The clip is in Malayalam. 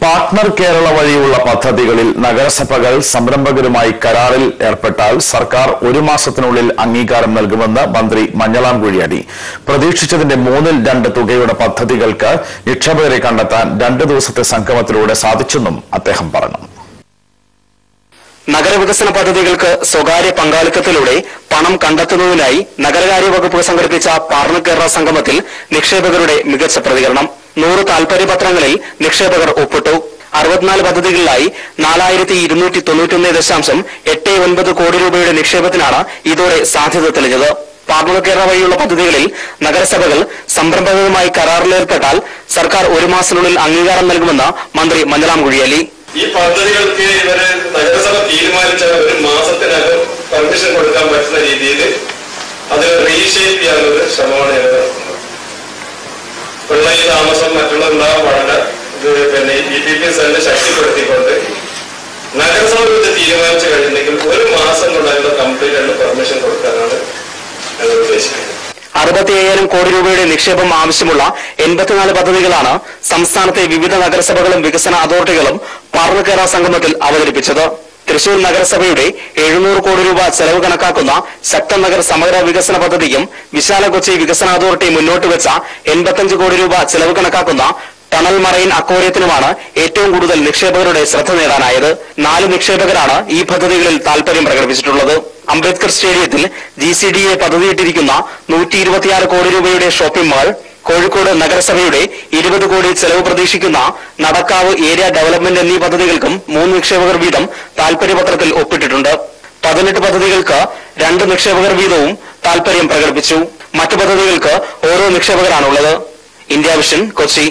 പാർട്ണർ കേരള വഴിയുള്ള പദ്ധതികളിൽ നഗരസഭകൾ സംരംഭകരുമായി കരാറിൽ ഏർപ്പെട്ടാൽ സർക്കാർ 1 മാസത്തിനുള്ളിൽ അംഗീകാരം നൽകുമെന്ന് മന്ത്രി മഞ്ഞളാം കുഴിയാടി. പ്രതീക്ഷിച്ചതിന്റെ 2/3 തുകയുടെ പദ്ധതികൾക്ക് നിക്ഷേപകരെ കണ്ടെത്താൻ 2 ദിവസത്തെ സംഗമത്തിലൂടെ സാധിച്ചെന്നും അദ്ദേഹം പറഞ്ഞു. നഗരവികസന പദ്ധതികൾക്ക് സ്വകാര്യ പങ്കാളിത്തത്തിലൂടെ പണം കണ്ടെത്തുന്നതിനായി നഗരകാര്യ വകുപ്പ് സംഘടിപ്പിച്ച പാർട്ണർ കേരള സംഗമത്തിൽ നിക്ഷേപകരുടെ മികച്ച പ്രതികരണം. 100 താൽപര്യപത്രങ്ങളിൽ നിക്ഷേപകർ ഒപ്പിട്ടു. 64 പദ്ധതികളിലായി 4291.89 കോടി രൂപയുടെ നിക്ഷേപത്തിനാണ് ഇതോടെ സാധ്യത തെളിഞ്ഞത്. പാർട്ണർ കേരള വഴിയുള്ള പദ്ധതികളിൽ നഗരസഭകൾ സംരംഭകരുമായി കരാറിലേർപ്പെട്ടാൽ സർക്കാർ 1 മാസത്തിനുള്ളിൽ അംഗീകാരം നൽകുമെന്ന് മന്ത്രി മഞ്ഞളാം കുഴിയാലി. ഈ പദ്ധതികൾക്ക് ഇവര് നഗരസഭ തീരുമാനിച്ച 1 മാസത്തിനകം പെർമിഷൻ കൊടുക്കാൻ പറ്റുന്ന രീതിയിൽ അത് റീഷേപ്പ് ചെയ്യാനുള്ള ശ്രമമാണ് ഞങ്ങൾ നടത്തുന്നത്. പിള്ളേർ താമസം മറ്റുള്ളവരുണ്ടാകാൻ പാടില്ല. പിന്നെ EPP സെല്ലിനെ ശക്തിപ്പെടുത്തിക്കൊണ്ട് നഗരസഭ ഇത് തീരുമാനിച്ചു കഴിഞ്ഞെങ്കിൽ 1 മാസം കൊണ്ടുള്ള കംപ്ലീറ്റ് ആയിട്ട് പെർമിഷൻ കൊടുക്കാനാണ് ഞങ്ങൾ ഉദ്ദേശിക്കുന്നത്. 65,000 കോടി രൂപയുടെ നിക്ഷേപം ആവശ്യമുള്ള 84 പദ്ധതികളാണ് സംസ്ഥാനത്തെ വിവിധ നഗരസഭകളും വികസന അതോറിറ്റികളും പാർട്ണർ കേരള സംഗമത്തിൽ അവതരിപ്പിച്ചത്. തൃശൂർ നഗരസഭയുടെ 700 കോടി രൂപ ചെലവ് കണക്കാക്കുന്ന ശക്തൻ നഗർ സമഗ്ര വികസന പദ്ധതിയും വിശാല കൊച്ചി വികസന അതോറിറ്റി മുന്നോട്ട് വെച്ച 85 കോടി രൂപ ചെലവ് കണക്കാക്കുന്ന ടണൽ മറൈൻ അക്വേറിയത്തിനുമാണ് ഏറ്റവും കൂടുതൽ നിക്ഷേപകരുടെ ശ്രദ്ധ നേടാനായത്. 4 നിക്ഷേപകരാണ് ഈ പദ്ധതികളിൽ താൽപര്യം പ്രകടിപ്പിച്ചിട്ടുള്ളത്. അംബേദ്കർ സ്റ്റേഡിയത്തിൽ GCDA പദ്ധതിയിട്ടിരിക്കുന്ന 126 കോടി രൂപയുടെ ഷോപ്പിംഗ് മാൾ, കോഴിക്കോട് നഗരസഭയുടെ 20 കോടി ചെലവ് പ്രതീക്ഷിക്കുന്ന നടക്കാവ് ഏരിയ ഡെവലപ്മെന്റ് എന്നീ പദ്ധതികൾക്കും 3 നിക്ഷേപകർ വീതം താൽപര്യപത്രത്തിൽ ഒപ്പിട്ടിട്ടുണ്ട്. 18 പദ്ധതികൾക്ക് 2 നിക്ഷേപകർ വീതവും താൽപര്യം പ്രകടിപ്പിച്ചു. മറ്റു പദ്ധതികൾക്ക് ഓരോ നിക്ഷേപകരാണുള്ളത്. India vision, Kochi.